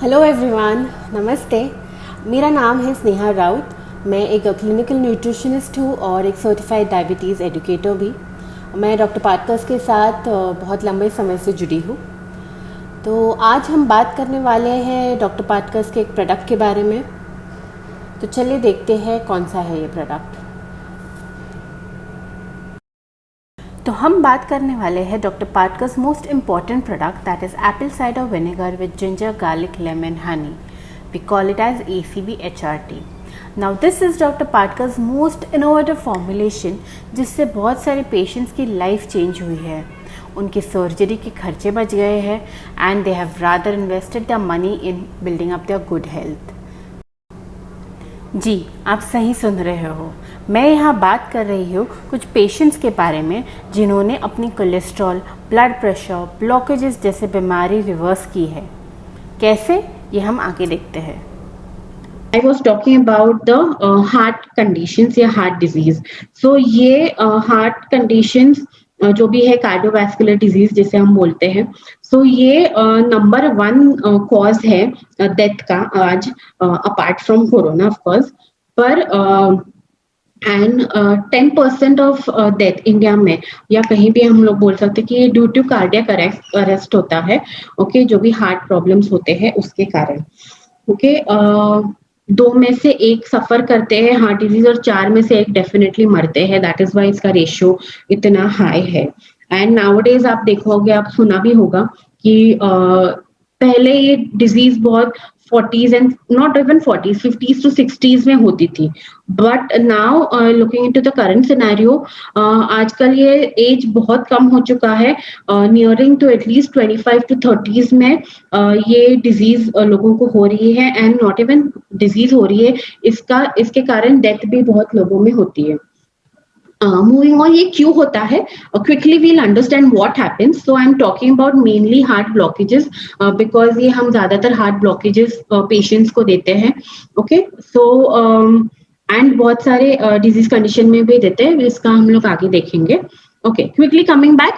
Hello everyone, नमस्ते। मेरा नाम है स्नेहा राउत। मैं एक क्लिनिकल न्यूट्रिशनिस्ट हूँ और एक सर्टिफाइड डायबिटीज़ एजुकेटर भी। मैं डॉक्टर पाटकर्स के साथ बहुत लंबे समय से जुड़ी हूँ। तो आज हम बात करने वाले हैं डॉक्टर पाटकर्स के एक प्रोडक्ट के बारे में। तो चलिए देखते हैं कौन सा है ये प्रोडक्ट। तो हम बात करने वाले हैं doctor Patkar's most important product, that is apple cider vinegar with ginger garlic lemon honey. We call it as ACV HRT. Now this is Dr. Patkars most innovative formulation जिससे बहुत सारे पेशेंट्स की लाइफ चेंज हुई है, उनके surgery के खर्चे बच गए हैं and they have rather invested the money in building up there good health. जी, आप सही सुन रहे हो. मैं यहाँ बात कर रही हूँ कुछ पेशेंट्स के बारे में जिन्होंने अपनी कोलेस्ट्रॉल, ब्लड प्रेशर, ब्लॉकेजेस जैसे बीमारी रिवर्स की है. कैसे, ये हम आगे देखते हैं. I was talking about the heart conditions या heart disease. So ये heart conditions जो भी है कार्डियोवैस्कुलर डिजीज जिसे हम बोलते हैं. सो ये नंबर 1 कॉज है डेथ का आज, apart from corona of course. पर एंड 10% ऑफ डेथ इंडिया में या कहीं भी हम लोग बोल सकते हैं कि ये ड्यू टू कार्डियक अरेस्ट होता है. ओके, जो भी हार्ट प्रॉब्लम्स होते हैं उसके कारण. ओके, 2 में से 1 सफर करते हैं हार्ट डिजीज और 4 में से 1 डेफिनेटली मरते हैं. दैट इज वाई इसका रेशियो इतना हाई है. एंड नाउअडेज आप देखोगे, आप सुना भी होगा कि पहले ये डिजीज बहुत 40s and not even 40s, 50s to 60s में होती थी. But now looking into the current scenario, आजकल ये एज बहुत कम हो चुका है. Nearing to at least 25 to 30s में ये डिजीज लोगों को हो रही है. एंड नॉट इवन डिजीज हो रही है, इसके कारण डेथ भी बहुत लोगों में होती है. Moving on, ये क्यों होता है? Quickly we'll understand what happens. So I'm talking about mainly heart blockages because ये हम ज्यादातर heart blockages patients को देते हैं. Okay, so and बहुत सारे disease condition में भी देते हैं, इसका हम लोग आगे देखेंगे. ओके, क्विकली कमिंग बैक,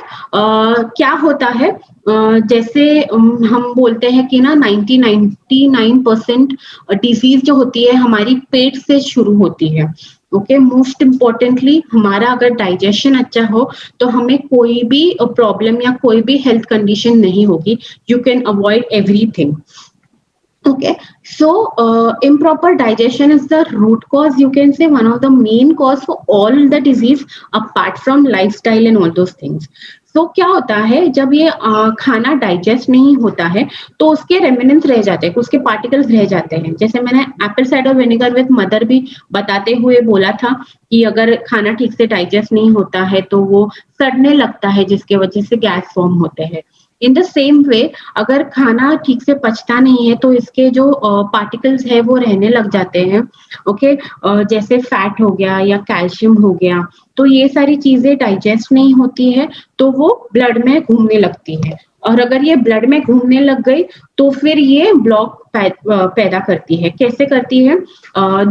क्या होता है? जैसे हम बोलते हैं कि ना 99% डिजीज जो होती है हमारी पेट से शुरू होती है. ओके, मोस्ट इम्पोर्टेंटली हमारा अगर डाइजेशन अच्छा हो तो हमें कोई भी प्रॉब्लम या कोई भी हेल्थ कंडीशन नहीं होगी. You can avoid everything. Okay, so improper digestion is the root cause, you can say one of the main cause for all the disease apart from lifestyle and all those things. So क्या होता है जब ये खाना digest नहीं होता है तो उसके रेमिनेंट्स रह जाते हैं, उसके पार्टिकल्स रह जाते हैं. जैसे मैंने Apple cider vinegar with mother भी बताते हुए बोला था कि अगर खाना ठीक से डाइजेस्ट नहीं होता है तो वो सड़ने लगता है जिसके वजह से गैस फॉर्म होते हैं. इन द सेम वे अगर खाना ठीक से पचता नहीं है तो इसके जो पार्टिकल्स है वो रहने लग जाते हैं. ओके, जैसे फैट हो गया या कैल्शियम हो गया, तो ये सारी चीजें डाइजेस्ट नहीं होती है तो वो ब्लड में घूमने लगती है. और अगर ये ब्लड में घूमने लग गई तो फिर ये ब्लॉक पैदा करती है. कैसे करती है?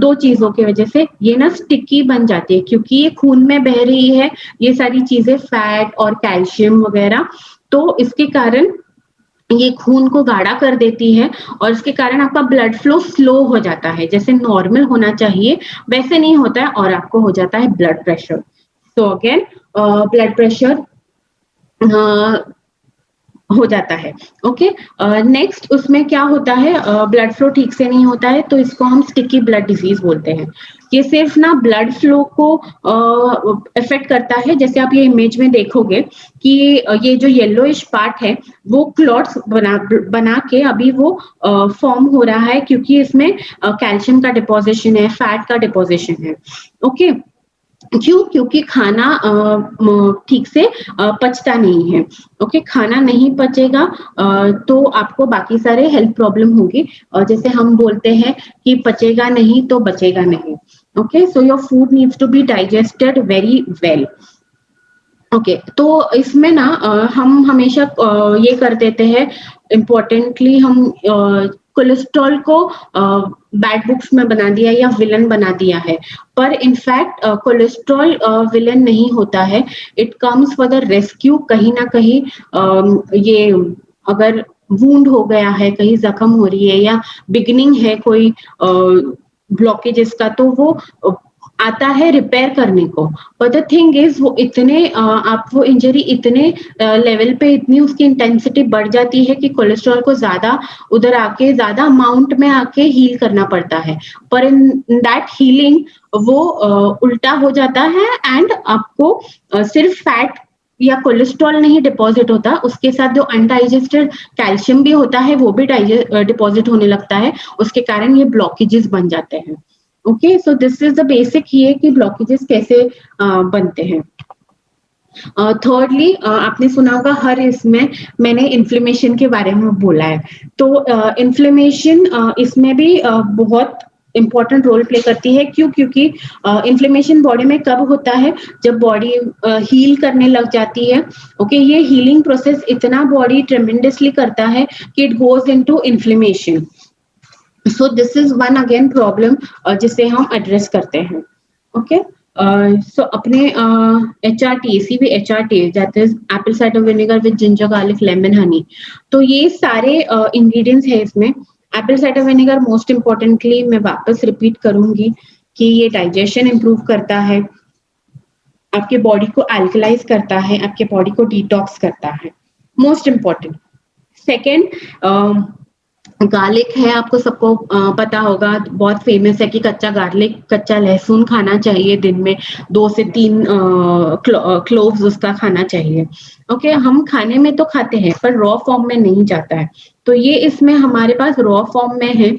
2 चीजों की वजह से. ये ना स्टिकी बन जाती है क्योंकि ये खून में बह रही है ये सारी चीजें, फैट और कैल्शियम वगैरह. तो इसके कारण ये खून को गाढ़ा कर देती है और इसके कारण आपका ब्लड फ्लो स्लो हो जाता है. जैसे नॉर्मल होना चाहिए वैसे नहीं होता है और आपको हो जाता है blood pressure. So again blood pressure हो जाता है. ओके, नेक्स्ट उसमें क्या होता है? ब्लड फ्लो ठीक से नहीं होता है तो इसको हम स्टिकी ब्लड डिजीज बोलते हैं. ये सिर्फ ना ब्लड फ्लो को इफेक्ट करता है. जैसे आप ये इमेज में देखोगे कि ये जो येलोइश पार्ट है वो क्लॉट्स बना के अभी वो फॉर्म हो रहा है क्योंकि इसमें कैल्शियम का डिपोजिशन है, फैट का डिपोजिशन है. ओके, क्यों? क्योंकि खाना ठीक से पचता नहीं है. ओके, खाना नहीं पचेगा तो आपको बाकी सारे हेल्थ प्रॉब्लम होगी. जैसे हम बोलते हैं कि पचेगा नहीं तो बचेगा नहीं. Okay, so your food needs to be digested very well. Okay, तो इसमें ना हम हमेशा ये कर देते हैं, इम्पोर्टेंटली हम कोलेस्ट्रॉल को बैड बुक्स में बना दिया या विलन बना दिया है. पर इनफैक्ट कोलेस्ट्रॉल विलन नहीं होता है. It comes for the rescue. कहीं ना कहीं ये अगर वुंड हो गया है, कहीं जख्म हो रही है या बिगिनिंग है कोई ब्लॉकेजेस का, तो वो आता है रिपेयर करने को। बट द थिंग इज वो इतने आप वो इंजरी इतने लेवल पे इतनी उसकी इंटेंसिटी बढ़ जाती है कि कोलेस्ट्रॉल को ज्यादा उधर आके ज्यादा अमाउंट में आके हील करना पड़ता है। पर इन दैट हीलिंग वो उल्टा हो जाता है एंड आपको सिर्फ फैट या कोलेस्ट्रॉल नहीं डिपॉजिट होता, उसके साथ जो अनडाइजेस्टेड कैल्शियम भी होता है वो भी डिपॉजिट होने लगता है, उसके कारण ये ब्लॉकेजेस बन जाते हैं। Okay, so this is the basic ये कि ब्लॉकेजेस कैसे बनते हैं। थर्डली आपने सुना होगा हर इसमें मैंने इन्फ्लेमेशन के बारे में बोला है, तो इन्फ्लेमेशन इसमें भी बहुत इंपॉर्टेंट रोल प्ले करती है। क्यों? क्योंकि इन्फ्लेमेशन बॉडी में कब होता है, जब बॉडी हील करने लग जाती है। ओके, ये हीलिंग प्रोसेस इतना बॉडी ट्रेमेंडसली करता है कि it goes into inflammation. So this is one again problem जिसे हम एड्रेस करते हैं। ओके, सो अपने HRT, CBHRT, that is apple cider vinegar with ginger garlic lemon Honey, तो ये सारे इंग्रेडिएंट्स है इसमें। Apple cider vinegar most importantly मैं वापस रिपीट करूंगी कि ये डाइजेशन इंप्रूव करता है, आपके बॉडी को एल्कलाइज करता है, आपके बॉडी को डिटॉक्स करता है, मोस्ट इम्पोर्टेंट। सेकेंड, गार्लिक है, आपको सबको पता होगा, बहुत फेमस है कि कच्चा गार्लिक, कच्चा लहसुन खाना चाहिए, दिन में 2 से 3 क्लोव्स उसका खाना चाहिए। ओके, हम खाने में तो खाते हैं पर रॉ फॉर्म में नहीं जाता है, तो ये इसमें हमारे पास रॉ फॉर्म में है,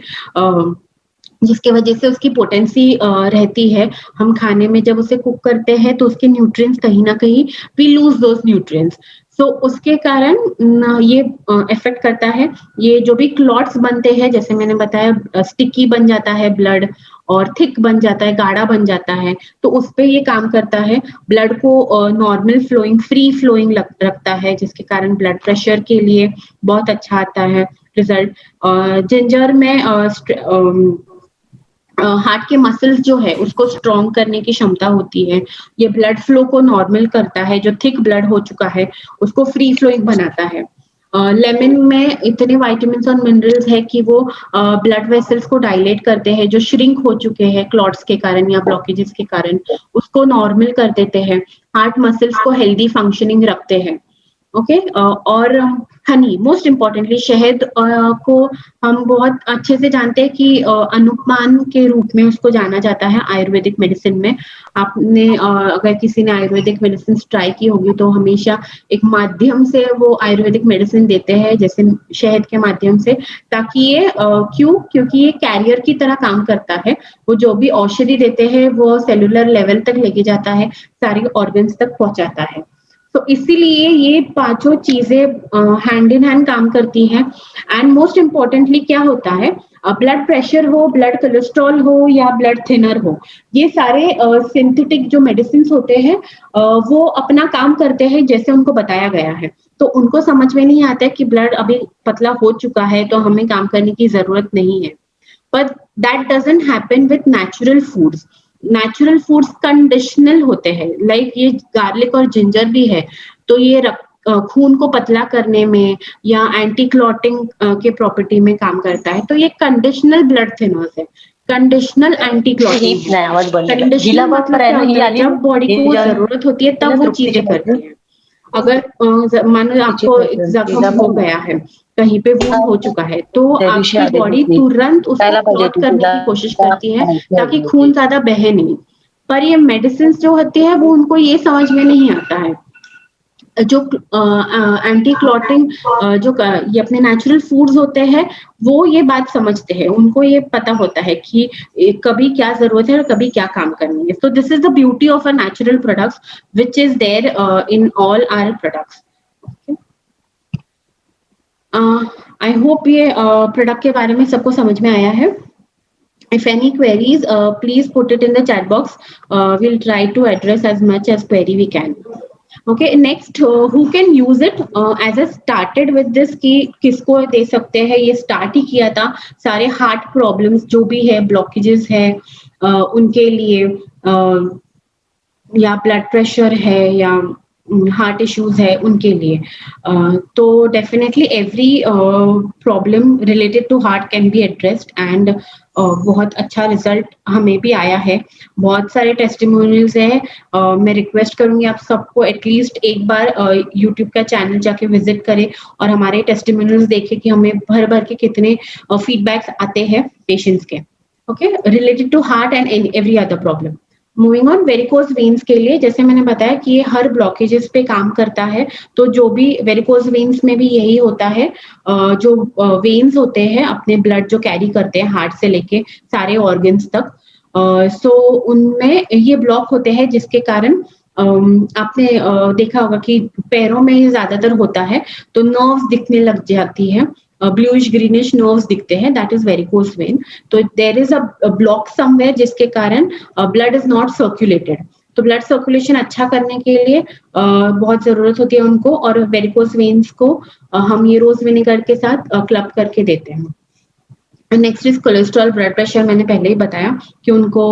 जिसके वजह से उसकी पोटेंसी रहती है। हम खाने में जब उसे कुक करते हैं तो उसके न्यूट्रिएंट्स कहीं ना कहीं वी लूज दोज न्यूट्रिएंट्स, सो उसके कारण ये इफेक्ट करता है। ये जो भी क्लॉट्स बनते हैं, जैसे मैंने बताया, स्टिकी बन जाता है ब्लड और थिक बन जाता है, गाढ़ा बन जाता है, तो उस पे ये काम करता है। ब्लड को नॉर्मल फ्लोइंग, फ्री फ्लोइंग रखता है, जिसके कारण ब्लड प्रेशर के लिए बहुत अच्छा आता है रिजल्ट। जिंजर में हार्ट के मसल्स जो है उसको स्ट्रॉन्ग करने की क्षमता होती है। ये ब्लड फ्लो को नॉर्मल करता है, जो थिक ब्लड हो चुका है उसको फ्री फ्लोइंग बनाता है। लेमन में इतने विटामिन्स और मिनरल्स है कि वो ब्लड वेसल्स को डायलेट करते हैं, जो श्रिंक हो चुके हैं क्लॉट्स के कारण या ब्लॉकेजेस के कारण, उसको नॉर्मल कर देते हैं, हार्ट मसल्स को हेल्दी फंक्शनिंग रखते हैं। ओके, और हनी, मोस्ट इम्पॉर्टेंटली शहद को हम बहुत अच्छे से जानते हैं कि अनुपमान के रूप में उसको जाना जाता है आयुर्वेदिक मेडिसिन में। आपने अगर किसी ने आयुर्वेदिक मेडिसिन ट्राई की होगी तो हमेशा एक माध्यम से वो आयुर्वेदिक मेडिसिन देते हैं, जैसे शहद के माध्यम से, ताकि ये क्यों? क्योंकि ये कैरियर की तरह काम करता है। वो जो भी औषधि देते हैं वो सेलुलर लेवल तक लेके जाता है, सारी ऑर्गन्स तक पहुंचाता है। तो इसीलिए ये पांचों चीजें हैंड इन हैंड काम करती हैं। एंड मोस्ट इम्पोर्टेंटली क्या होता है, ब्लड प्रेशर हो, ब्लड कोलेस्ट्रॉल हो या ब्लड थिनर हो, ये सारे सिंथेटिक जो मेडिसिन होते हैं वो अपना काम करते हैं जैसे उनको बताया गया है। तो उनको समझ में नहीं आता है कि ब्लड अभी पतला हो चुका है तो हमें काम करने की जरूरत नहीं है। But that doesn't happen with natural foods. Natural foods conditional होते हैं, लाइक ये गार्लिक और जिंजर भी है, तो ये खून को पतला करने में या एंटी क्लॉटिंग के प्रॉपर्टी में काम करता है। तो ये कंडीशनल ब्लड थिनर्स है, कंडीशनल एंटी क्लॉटिंग है। कंडीशनल मतलब क्या होता है, जब बॉडी को जरूरत होती है तब वो चीजें करती है। अगर मानो आपको एक जख्म हो गया है, कहीं पे वुंड हो चुका है, तो आपकी बॉडी तुरंत उसको क्लॉट करने की कोशिश करती है ताकि खून ज्यादा बहे नहीं। पर ये मेडिसिन जो होती है वो उनको ये समझ में नहीं आता है। जो एंटी क्लॉटिंग जो ये अपने नेचुरल फूड्स होते हैं वो ये बात समझते हैं, उनको ये पता होता है कि कभी क्या जरूरत है और कभी क्या काम करनी है। So this is the beauty of a natural products which is there in all our products. I hope ये प्रोडक्ट के बारे में सबको समझ में आया है। If any queries, please put it in the chat box. We'll try to address as much as query we can. Okay, next, who can use it? As I started with this कि किसको दे सकते हैं, ये start ही किया था सारे heart problems जो भी है, ब्लॉकेजेस है उनके लिए, या ब्लड प्रेशर है या हार्ट इश्यूज है उनके लिए। तो definitely every problem related to heart can be addressed and बहुत अच्छा रिजल्ट हमें भी आया है। बहुत सारे टेस्टिमोनियल्स है। मैं रिक्वेस्ट करूंगी आप सबको एटलीस्ट एक बार यूट्यूब का चैनल जाके विजिट करें और हमारे टेस्टिमोनियल्स देखें कि हमें भर भर के कितने फीडबैक्स आते हैं पेशेंट्स के, okay, related to heart and every other problem. Moving on, varicose veins के लिए जैसे मैंने बताया कि ये हर ब्लॉकेजेस पे काम करता है। तो जो भी वेरिकोज वेन्स में भी यही होता है, जो वेन्स होते हैं अपने ब्लड जो कैरी करते हैं हार्ट से लेके सारे ऑर्गन्स तक, सो उनमें ये ब्लॉक होते हैं जिसके कारण आपने देखा होगा कि पैरों में ये ज्यादातर होता है, तो नर्व्स दिखने लग जाती है, ब्लूइश ग्रीनिश नर्व्स दिखते हैं, दैट इज वेरिकोज वेन। तो there is a block somewhere जिसके कारण ब्लड इज नॉट सर्कुलेटेड। तो ब्लड सर्कुलेशन अच्छा करने के लिए बहुत जरूरत होती है उनको, और वेरिकोज वेन्स को हम ये रोज विनेगर के साथ क्लब करके देते हैं। Next is cholesterol, blood pressure, मैंने पहले ही बताया कि उनको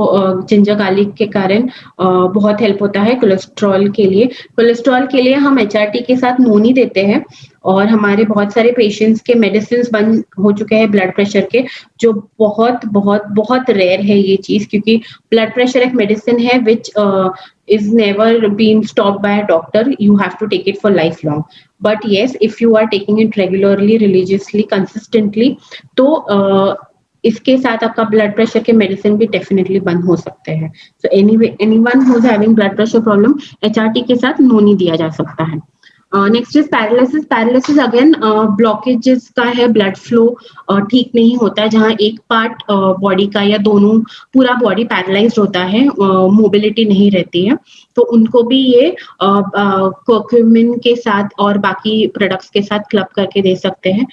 जिंजर गार्लिक के कारण बहुत हेल्प होता है कोलेस्ट्रॉल के लिए। कोलेस्ट्रॉल के लिए हम एचआरटी के साथ नोनी देते हैं, और हमारे बहुत सारे पेशेंट्स के मेडिसिन बंद हो चुके हैं ब्लड प्रेशर के, जो बहुत बहुत बहुत रेयर है ये चीज, क्योंकि ब्लड प्रेशर एक मेडिसिन है विच is never been stopped by a doctor. You have to take it for lifelong. But yes, if you are taking it regularly, religiously, consistently, तो इसके साथ आपका ब्लड प्रेशर के मेडिसिन भी डेफिनेटली बंद हो सकते हैं। So anyone who is having blood pressure problem, HRT के साथ नोनी दिया जा सकता है। Next is paralysis. Paralysis again blockages का है, ब्लड फ्लो ठीक नहीं होता है, जहाँ एक पार्ट बॉडी का या दोनों पूरा बॉडी पैरालाइज्ड होता है, मोबिलिटी नहीं रहती है, तो उनको भी ये कर्क्यूमिन के साथ और बाकी प्रोडक्ट्स के साथ क्लब करके दे सकते हैं,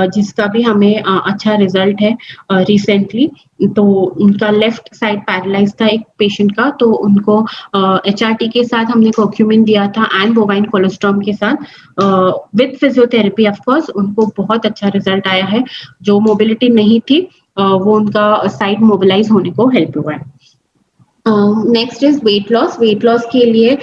जिसका भी हमें अच्छा रिजल्ट है रिसेंटली। तो उनका लेफ्ट साइड पैरालाइज था एक पेशेंट का, तो उनको एचआरटी के साथ हमने कर्क्यूमिन दिया था एंड बोवाइन कोलेस्ट्रॉम के साथ विद फिजियोथेरेपी। ऑफ कोर्स उनको बहुत अच्छा रिजल्ट आया है, जो मोबिलिटी नहीं थी वो उनका साइड मोबिलाइज होने को हेल्प हुआ है। Next is weight loss. Weight loss के लिए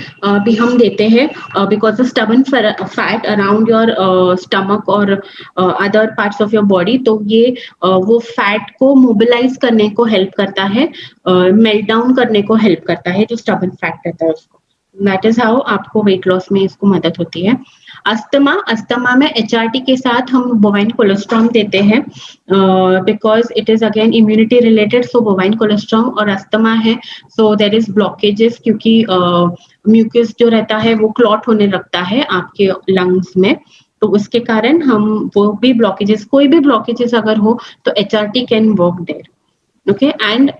भी हम देते हैं because of stubborn fat around your stomach और other parts of your body, तो ये वो फैट को मोबिलाइज करने को हेल्प करता है, मेल्ट डाउन करने को हेल्प करता है, जो स्टबन फैट रहता है उसको। दैट इज हाउ आपको वेट लॉस में इसको मदद होती है। अस्थमा में एचआरटी के साथ हम बोवाइन कोलेस्ट्रॉम देते हैं because it is again immunity related. So bovine colostrum और अस्थमा है, सो देयर इज ब्लॉकेजेस, क्योंकि म्यूकस जो रहता है वो क्लॉट होने लगता है आपके लंग्स में, तो उसके कारण हम वो भी ब्लॉकेजेस, कोई भी ब्लॉकेजेस अगर हो तो HRT can work there, okay. And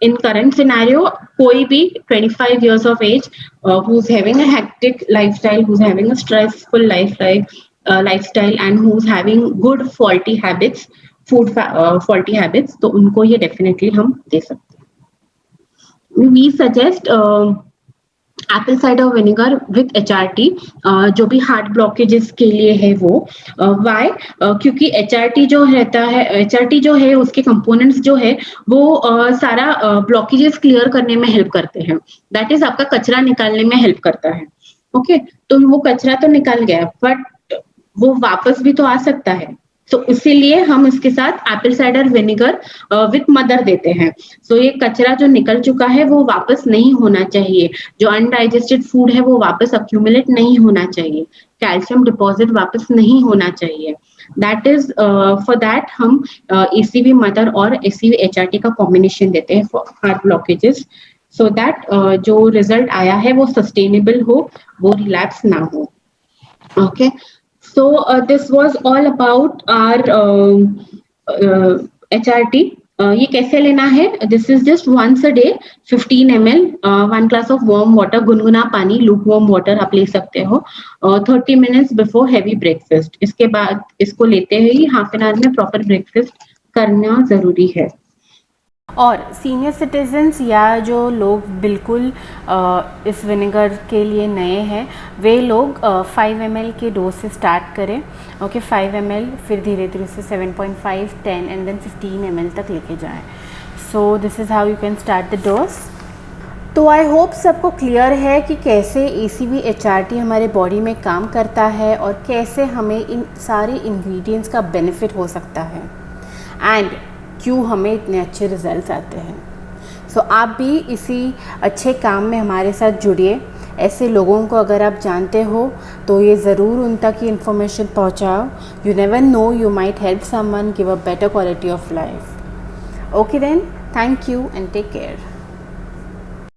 in current scenario, koi bhi 25 years of age who's having a hectic lifestyle, who's having a stressful lifestyle and who's having good faulty habits, faulty habits, तो उनको ये definitely हम दे सकते हैं। We suggest Apple cider vinegar with HRT, जो भी heart blockages के लिए है वो। वाई? क्योंकि एचआरटी जो रहता है, एचआरटी जो है उसके कंपोनेंट्स जो है वो सारा ब्लॉकेजेस क्लियर करने में हेल्प करते हैं, दैट इज आपका कचरा निकालने में हेल्प करता है, ओके। तो वो कचरा तो निकल गया बट वो वापस भी तो आ सकता है, तो इसीलिए हम इसके साथ Apple cider vinegar with mother देते हैं। सो ये कचरा जो निकल चुका है वो वापस नहीं होना चाहिए, जो अनडाइजेस्टेड फूड है वो वापस अक्यूमुलेट नहीं होना चाहिए, कैल्शियम डिपॉजिट वापस नहीं होना चाहिए। दैट इज फॉर दैट हम एसीवी मदर और एसीवी एचआरटी का कॉम्बिनेशन देते हैं for heart blockages, so that जो रिजल्ट आया है वो सस्टेनेबल हो, वो रिलैप्स ना हो, okay. So this was all about our HRT. ये कैसे लेना है? This is just once a day 15 ml 1 glass of warm water, गुनगुना पानी, lukewarm water आप ले सकते हो 30 minutes before heavy breakfast। इसके बाद इसको लेते ही हाफ एन आवर में प्रॉपर ब्रेकफास्ट करना जरूरी है। और सीनियर सिटीजन्स या जो लोग बिल्कुल इस विनेगर के लिए नए हैं, वे लोग 5 ml के डोज से स्टार्ट करें, ओके। 5 ml, फिर धीरे धीरे उसे 7.5, 10 एंड देन 15 ml तक लेके जाएं। So this is how you can start the dose. तो आई होप सबको क्लियर है कि कैसे ACV-HRT हमारे बॉडी में काम करता है और कैसे हमें इन सारे इंग्रेडिएंट्स का बेनिफिट हो सकता है एंड क्यों हमें इतने अच्छे रिजल्ट्स आते हैं। सो आप भी इसी अच्छे काम में हमारे साथ जुड़िए। ऐसे लोगों को अगर आप जानते हो तो ये ज़रूर उन तक ये इन्फॉर्मेशन पहुँचाओ। You never know, you might help someone give a better quality of life. Okay then, thank you and take care.